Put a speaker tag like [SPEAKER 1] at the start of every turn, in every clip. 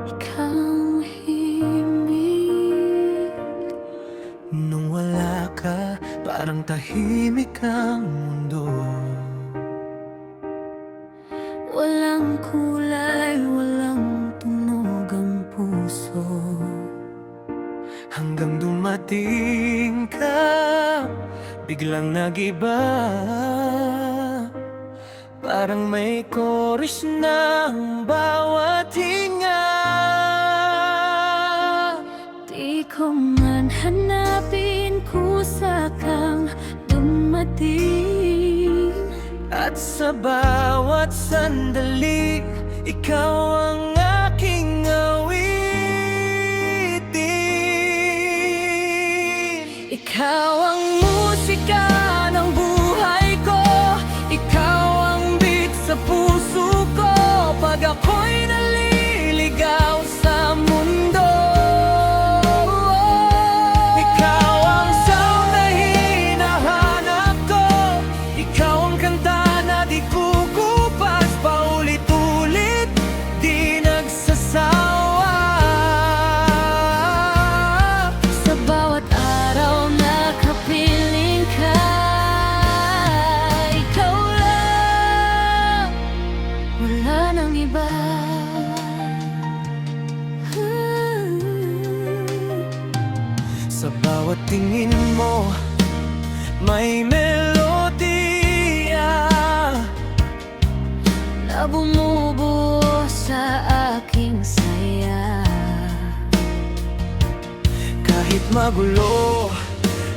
[SPEAKER 1] Ikaw himig.
[SPEAKER 2] Nung wala ka, parang tahimik ang mundo.
[SPEAKER 1] Walang kulay, walang tunog ang puso.
[SPEAKER 2] Hanggang dumating ka, biglang nag-iba. Parang may chorus ng bawat hinga.
[SPEAKER 1] Di ko man hanapin kusa kang dumating.
[SPEAKER 2] At sa bawat sandali, ikaw ang aking awitin.
[SPEAKER 1] Ikaw ang musika ng buhay ko. Ikaw ang beat sa puso ko. Pag ako'y naliligaw sa mundo,
[SPEAKER 2] Ikaw ang sound na hinahanap ko. Ikaw ang kanta na di kukupas. Paulit-ulit, di nagsasawa.
[SPEAKER 1] sa bawat araw na kapiling ka. Ikaw lang, wala nang iba.
[SPEAKER 2] Sa bawat tingin mo, may melodiya
[SPEAKER 1] Na bumubuo sa aking saya.
[SPEAKER 2] kahit magulo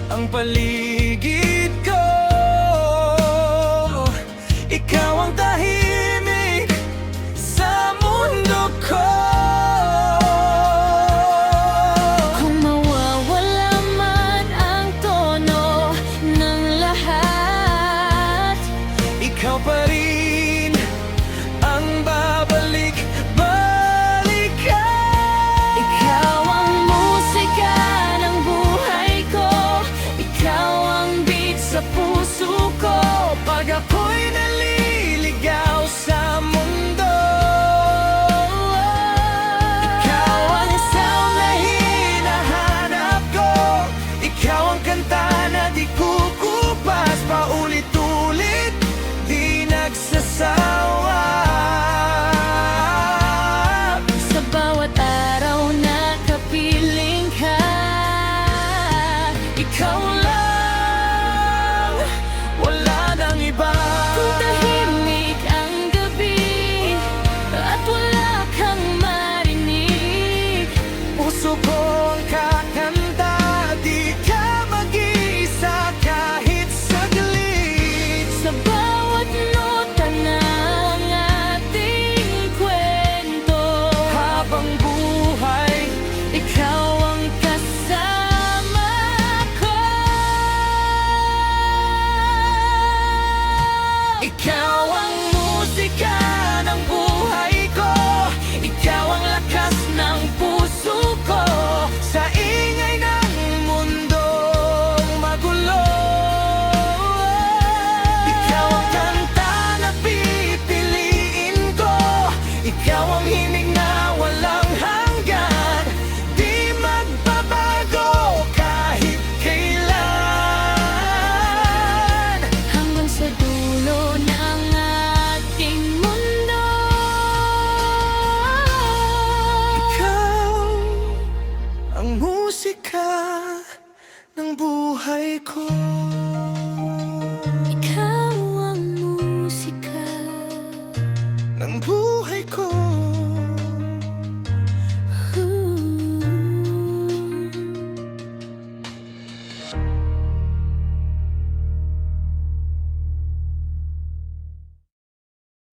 [SPEAKER 2] ang paligid ko. Ikaw ang tahimik sa mundo ko.
[SPEAKER 1] Kung mawawala man ang tono ng lahat,
[SPEAKER 2] Ikaw pa rin ang babalik-balikan.
[SPEAKER 1] ikaw ang musika ng buhay ko. Ikaw ang beat sa puso ko.
[SPEAKER 2] Pag ako'y naliligaw sa mundo, ikaw ang sound na hinahanap ko. Ikaw ang kanta na di kukupas. Paulit-ulit, di nagsasawa.
[SPEAKER 1] Sa bawat araw na kapiling ka.
[SPEAKER 2] Ikaw lang, wala nang iba.
[SPEAKER 1] Kung tahimik ang gabi at wala kang marinig,
[SPEAKER 2] Puso ko ang kakanta, di ka mag-iisa kahit saglit.
[SPEAKER 1] sa bawat nota ng ating kwento,
[SPEAKER 2] Habang buhay,
[SPEAKER 1] ikaw ang kasama ko.
[SPEAKER 2] ikaw ang musika ng buhay ko. Ikaw ang lakas ng puso ko. Sa ingay ng mundong magulo, ikaw ang kanta na pipiliin ko. Ikaw ang himig na walang hanggan, di magbabago kahit kailan.
[SPEAKER 1] Hanggang sa dulo ng ating mundo,
[SPEAKER 2] Ikaw ang musika ng buhay ko.